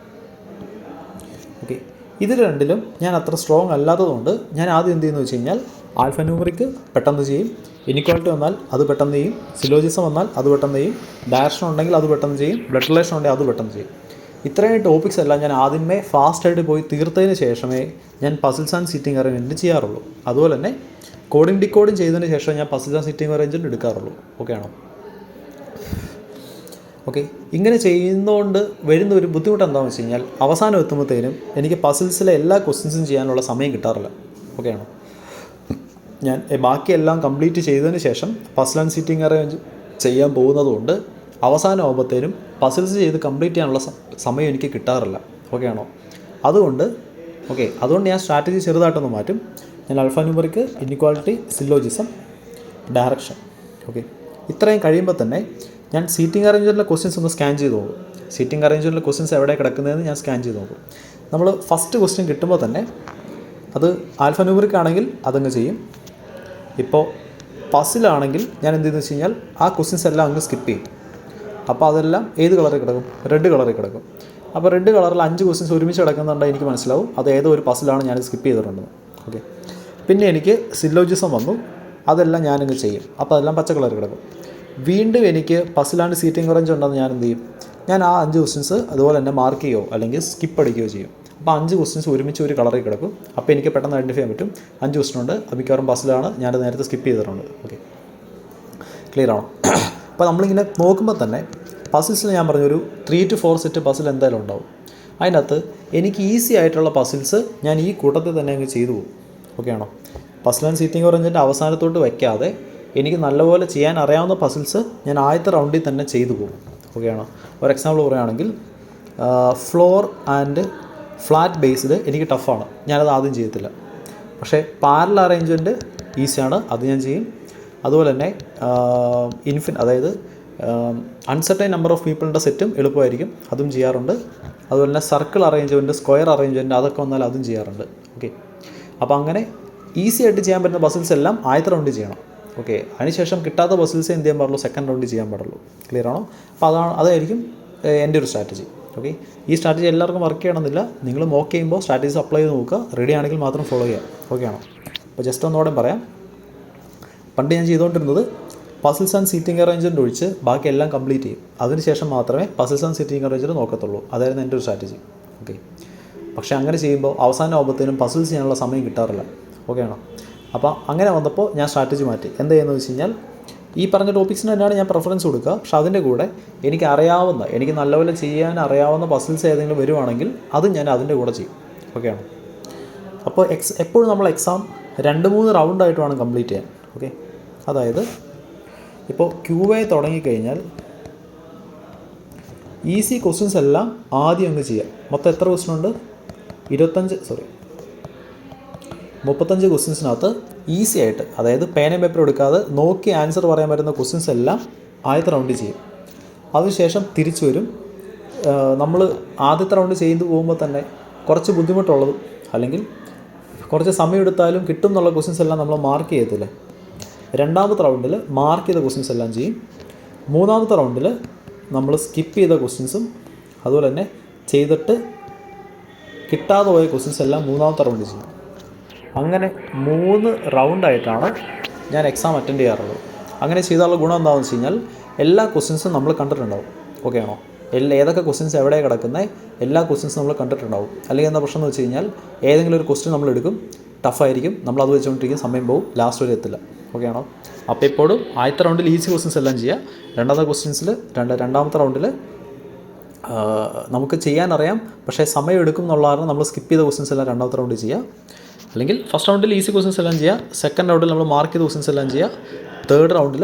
ഓക്കെ, ഇത് രണ്ടിലും ഞാൻ അത്ര സ്ട്രോങ് അല്ലാത്തതുകൊണ്ട് ഞാൻ ആദ്യം എന്ത് ചെയ്യുന്നു വെച്ച് കഴിഞ്ഞാൽ ആൽഫ ന്യൂമറിക്ക് പെട്ടെന്ന് ചെയ്യും, ഇനിക്വാലിറ്റി വന്നാൽ അത് പെട്ടെന്ന് ചെയ്യും, സിലോജിസം വന്നാൽ അത് പെട്ടെന്ന് ചെയ്യും, ഡയറക്ഷൻ ഉണ്ടെങ്കിൽ അത് പെട്ടെന്ന് ചെയ്യും, ബ്ലഡ് റിലേഷൻ ഉണ്ടെങ്കിൽ അത് പെട്ടെന്ന് ചെയ്യും. ഇത്രയും ടോപ്പിക്സ് എല്ലാം ഞാൻ ആദ്യമേ ഫാസ്റ്റായിട്ട് പോയി തീർത്തതിന് ശേഷമേ ഞാൻ പസിൽസ് ആൻഡ് സീറ്റിംഗ് അറേഞ്ച്മെൻറ്റ് ചെയ്യാറുള്ളൂ. അതുപോലെ തന്നെ കോഡിംഗ് ഡീകോഡിംഗ് ചെയ്തതിന് ശേഷം ഞാൻ പസിൽസ് ആൻഡ് സീറ്റിംഗ് അറേഞ്ച്മെൻറ്റ് എടുക്കാറുള്ളൂ. ഓക്കെ ആണോ? ഓക്കെ, ഇങ്ങനെ ചെയ്യുന്നതുകൊണ്ട് വരുന്ന ഒരു ബുദ്ധിമുട്ട് എന്താണെന്ന് വെച്ച് കഴിഞ്ഞാൽ അവസാനം എത്തുമ്പോഴത്തേനും എനിക്ക് പസിൽസിലെ എല്ലാ ക്വസ്റ്റ്യൻസും ചെയ്യാനുള്ള സമയം കിട്ടാറില്ല. ഓക്കെ ആണോ? ഞാൻ ബാക്കിയെല്ലാം കംപ്ലീറ്റ് ചെയ്തതിന് ശേഷം പസിൽ ആൻഡ് സീറ്റിംഗ് അറേഞ്ച് ചെയ്യാൻ പോകുന്നതുകൊണ്ട് അവസാനം ആകുമ്പോഴത്തേനും പസിൽസ് ചെയ്ത് കംപ്ലീറ്റ് ചെയ്യാനുള്ള സമയം എനിക്ക് കിട്ടാറില്ല. ഓക്കെ ആണോ? അതുകൊണ്ട് ഞാൻ സ്ട്രാറ്റജി ചെറുതായിട്ടൊന്ന് മാറ്റും. ഞാൻ alpha numeric, inequality, syllogism, direction. Okay, ഇത്രയും കഴിയുമ്പോൾ തന്നെ ഞാൻ സീറ്റിംഗ് അറേഞ്ച്മെൻറ്റിലെ ക്വസ്റ്റ്യൻസ് ഒന്ന് സ്കാൻ ചെയ്ത് നോക്കും. സീറ്റിംഗ് അറേഞ്ച്മെൻറ്റിലെ ക്വസ്റ്റ്യൻസ് എവിടെ കിടക്കുന്നതെന്ന് ഞാൻ സ്കാൻ ചെയ്ത് നോക്കും. നമ്മൾ ഫസ്റ്റ് ക്വസ്റ്റ്യൻ കിട്ടുമ്പോൾ തന്നെ അത് ആൽഫ ന്യൂമറിക് ആണെങ്കിൽ അതങ്ങ് ചെയ്യും. ഇപ്പോൾ പസിലാണെങ്കിൽ ഞാൻ എന്ത് ചെയ്യുന്നത് വെച്ച് കഴിഞ്ഞാൽ ആ ക്വസ്റ്റ്യൻസ് എല്ലാം അങ്ങ് സ്കിപ്പ് ചെയ്യും. അപ്പോൾ അതെല്ലാം ഏത് കളറിൽ കിടക്കും? റെഡ് കളറിൽ കിടക്കും. അപ്പോൾ റെഡ് കളറിൽ 5 ക്വസ്റ്റ്യൻസ് ഒരുമിച്ച് കിടക്കുന്നുണ്ടെങ്കിൽ എനിക്ക് മനസ്സിലാവും അത് ഏതോ ഒരു പസിലാണ് ഞാൻ സ്കിപ്പ് ചെയ്തിട്ടുണ്ടെന്ന്. ഓക്കെ, പിന്നെ എനിക്ക് സിലോജിസം വന്നു, അതെല്ലാം ഞാനങ്ങ് ചെയ്യും. അപ്പോൾ അതെല്ലാം പച്ച കളറിൽ കിടക്കും. വീണ്ടും എനിക്ക് പസിലാണ്ട് സീറ്റിംഗ് അറേഞ്ച് ഉണ്ടെന്ന് ഞാൻ എന്ത് ചെയ്യും? ഞാൻ ആ 5 ക്വസ്റ്റ്യൻസ് അതുപോലെ തന്നെ മാർക്ക് ചെയ്യുകയോ അല്ലെങ്കിൽ സ്കിപ്പ് അടിക്കുകയോ ചെയ്യും. അപ്പോൾ 5 ക്വസ്റ്റ്യൻസ് ഒരുമിച്ച് ഒരു കളറിൽ കിടക്കും. അപ്പോൾ എനിക്ക് പെട്ടെന്ന് ഐഡൻറ്റിഫൈ ചെയ്യാൻ പറ്റും 5 ക്വസ്റ്റ്യൻ ഉണ്ട്, അത് മിക്കവാറും പസിലാണ്, ഞാനത് നേരത്തെ സ്കിപ്പ് ചെയ്തിട്ടുണ്ട്. ഓക്കെ, ക്ലിയർ ആണോ? അപ്പോൾ നമ്മളിങ്ങനെ നോക്കുമ്പോൾ തന്നെ പസിൽസിൽ ഞാൻ പറഞ്ഞൊരു 3 to 4 സെറ്റ് പസിൽ എന്തായാലും ഉണ്ടാവും. അതിനകത്ത് എനിക്ക് ഈസി ആയിട്ടുള്ള പസിൽസ് ഞാൻ ഈ കൂട്ടത്തിൽ തന്നെ അങ്ങ് ചെയ്തു പോകും. ഓക്കെ ആണോ? പസിൽ ആൻഡ് സീറ്റിംഗ് അറേഞ്ച്മെൻറ്റ് അവസാനത്തോട്ട് വയ്ക്കാതെ എനിക്ക് നല്ലപോലെ ചെയ്യാൻ അറിയാവുന്ന പസിൽസ് ഞാൻ ആദ്യത്തെ റൗണ്ടിൽ തന്നെ ചെയ്തു പോകും. ഓക്കെ ആണോ? ഒരു എക്സാമ്പിൾ പറയുകയാണെങ്കിൽ ഫ്ലോർ ആൻഡ് ഫ്ലാറ്റ് ബേസ്ഡ് എനിക്ക് ടഫാണ്, ഞാനത് ആദ്യം ചെയ്യത്തില്ല. പക്ഷേ പാരലൽ അറേഞ്ച്മെൻറ്റ് ഈസിയാണ്, അത് ഞാൻ ചെയ്യും. അതുപോലെ തന്നെ അതായത് അൺസർട്ടൈൻ നമ്പർ ഓഫ് പീപ്പിളിൻ്റെ സെറ്റും എളുപ്പമായിരിക്കും, അതും ചെയ്യാറുണ്ട്. അതുപോലെ തന്നെ സർക്കിൾ അറേഞ്ച്മെൻറ്റ്, സ്ക്വയർ അറേഞ്ച്മെൻറ്റ് അതൊക്കെ വന്നാൽ അതും ചെയ്യാറുണ്ട്. ഓക്കെ, അപ്പോൾ അങ്ങനെ ഈസി ആയിട്ട് ചെയ്യാൻ പറ്റുന്ന പസിൽസ് എല്ലാം ആദ്യത്തെ റൗണ്ടിൽ ചെയ്യണം. ഓക്കെ, അതിനുശേഷം കിട്ടാത്ത പസിൽസ് എന്ത് ചെയ്യാൻ പാടുള്ളൂ? സെക്കൻഡ് റൗണ്ടിൽ ചെയ്യാൻ പാടുള്ളൂ. ക്ലിയർ ആണോ? അപ്പോൾ അതായിരിക്കും എൻ്റെ ഒരു സ്ട്രാറ്റജി. ഓക്കെ, ഈ സ്ട്രാറ്റജി എല്ലാവർക്കും വർക്ക് ചെയ്യണമെന്നില്ല. നിങ്ങൾ മോക്ക് ചെയ്യുമ്പോൾ സ്ട്രാറ്റജീസ് അപ്ലൈ ചെയ്ത് നോക്കുക, റെഡി ആണെങ്കിൽ മാത്രം ഫോളോ ചെയ്യാം. ഓക്കെ ആണോ? അപ്പോൾ ജസ്റ്റ് ഒന്നോടെ പറയാം. പണ്ട് ഞാൻ ചെയ്തുകൊണ്ടിരുന്നത് പസിൽസ് ആൻഡ് സീറ്റിംഗ് അറേഞ്ച്മെൻറ്റ് ഒഴിച്ച് ബാക്കി എല്ലാം കംപ്ലീറ്റ് ചെയ്യും. അതിനുശേഷം മാത്രമേ പസിൽസ് ആൻഡ് സീറ്റിംഗ് അറേഞ്ച്മെൻറ്റ് നോക്കത്തുള്ളൂ. അതായിരുന്നു എൻ്റെ ഒരു സ്ട്രാറ്റജി. ഓക്കെ, പക്ഷേ അങ്ങനെ ചെയ്യുമ്പോൾ അവസാനം ആകുമ്പോഴത്തേനും പസിൽസ് ചെയ്യാനുള്ള സമയം കിട്ടാറില്ല. ഓക്കെ ആണോ? അപ്പോൾ അങ്ങനെ വന്നപ്പോൾ ഞാൻ സ്ട്രാറ്റജി മാറ്റി. എന്താ ചെയ്യുന്നത് വെച്ച് കഴിഞ്ഞാൽ ഈ പറഞ്ഞ ടോപ്പിക്സിന് തന്നെയാണ് ഞാൻ പ്രിഫറൻസ് കൊടുക്കുക. പക്ഷേ അതിൻ്റെ കൂടെ എനിക്ക് നല്ലപോലെ ചെയ്യാൻ അറിയാവുന്ന പസിൽസ് ഏതെങ്കിലും വരുവാണെങ്കിൽ അത് ഞാൻ അതിൻ്റെ കൂടെ ചെയ്യും. ഓക്കെ ആണോ? അപ്പോൾ എപ്പോഴും നമ്മൾ എക്സാം 2-3 റൗണ്ടായിട്ട് വേണം കംപ്ലീറ്റ് ചെയ്യാൻ. ഓക്കെ, അതായത് ഇപ്പോൾ QA തുടങ്ങിക്കഴിഞ്ഞാൽ ഈസി ക്വസ്റ്റ്യൻസ് എല്ലാം ആദ്യം അങ്ങ് ചെയ്യാം. മൊത്തം എത്ര ക്വസ്റ്റ്യൻ ഉണ്ട്? 35 ക്വസ്റ്റ്യൻസിനകത്ത് ഈസി ആയിട്ട്, അതായത് പേനയും പേപ്പർ എടുക്കാതെ നോക്കി ആൻസർ പറയാൻ പറ്റുന്ന ക്വസ്റ്റ്യൻസ് എല്ലാം ആദ്യത്തെ റൗണ്ടിൽ ചെയ്യും. അതിനുശേഷം തിരിച്ചു വരും. നമ്മൾ ആദ്യത്തെ റൗണ്ട് ചെയ്തു പോകുമ്പോൾ തന്നെ കുറച്ച് ബുദ്ധിമുട്ടുള്ളതും അല്ലെങ്കിൽ കുറച്ച് സമയം എടുത്താലും കിട്ടും എന്നുള്ള ക്വസ്റ്റ്യൻസ് എല്ലാം നമ്മൾ മാർക്ക് ചെയ്യത്തില്ല. രണ്ടാമത്തെ റൗണ്ടിൽ മാർക്ക് ചെയ്ത ക്വസ്റ്റ്യൻസ് എല്ലാം ചെയ്യും. മൂന്നാമത്തെ റൗണ്ടിൽ നമ്മൾ സ്കിപ്പ് ചെയ്ത ക്വസ്റ്റ്യൻസും അതുപോലെ തന്നെ ചെയ്തിട്ട് കിട്ടാതെ പോയ ക്വസ്റ്റ്യൻസ് എല്ലാം മൂന്നാമത്തെ റൗണ്ടിൽ ചെയ്യും. അങ്ങനെ 3 റൗണ്ടായിട്ടാണ് ഞാൻ എക്സാം അറ്റൻഡ് ചെയ്യാറുള്ളത്. അങ്ങനെ ചെയ്താലുള്ള ഗുണം എന്താണെന്ന് വെച്ച് കഴിഞ്ഞാൽ എല്ലാ ക്വസ്റ്റ്യൻസും നമ്മൾ കണ്ടിട്ടുണ്ടാവും. ഓക്കെ ആണോ? ഏതൊക്കെ ക്വസ്റ്റ്യൻസ് എവിടെ കിടക്കുന്നത് എല്ലാ ക്വസ്റ്റ്യൻസും നമ്മൾ കണ്ടിട്ടുണ്ടാവും. അല്ലെങ്കിൽ എന്താ പ്രശ്നം എന്ന് വെച്ച് കഴിഞ്ഞാൽ ഏതെങ്കിലും ഒരു ക്വസ്റ്റ്യൻ നമ്മൾ എടുക്കും, ടഫായിരിക്കും, നമ്മളത് വെച്ചുകൊണ്ടിരിക്കും, സമയം പോകും, ലാസ്റ്റ് വരെ എത്തില്ല. ഓക്കെ ആണോ? അപ്പോൾ എപ്പോഴും ആദ്യത്തെ റൗണ്ടിൽ ഈസി ക്വസ്റ്റ്യൻസ് എല്ലാം ചെയ്യുക. രണ്ടാമത്തെ റൗണ്ടിൽ നമുക്ക് ചെയ്യാനറിയാം, പക്ഷേ സമയം എടുക്കും എന്നുള്ള കാരണം നമ്മൾ സ്കിപ്പ് ചെയ്ത ക്വസ്റ്റ്യൻസ് എല്ലാം രണ്ടാമത്തെ റൗണ്ടിൽ ചെയ്യുക. അല്ലെങ്കിൽ ഫസ്റ്റ് റൗണ്ടിൽ ഈസി ക്വസ്റ്റ്യൻസ് എല്ലാം ചെയ്യുക, സെക്കൻഡ് റൗണ്ടിൽ നമ്മൾ മാർക്ക് ചെയ്ത ക്വസ്റ്റ്യൻസ് എല്ലാം ചെയ്യുക, തേർഡ് റൗണ്ടിൽ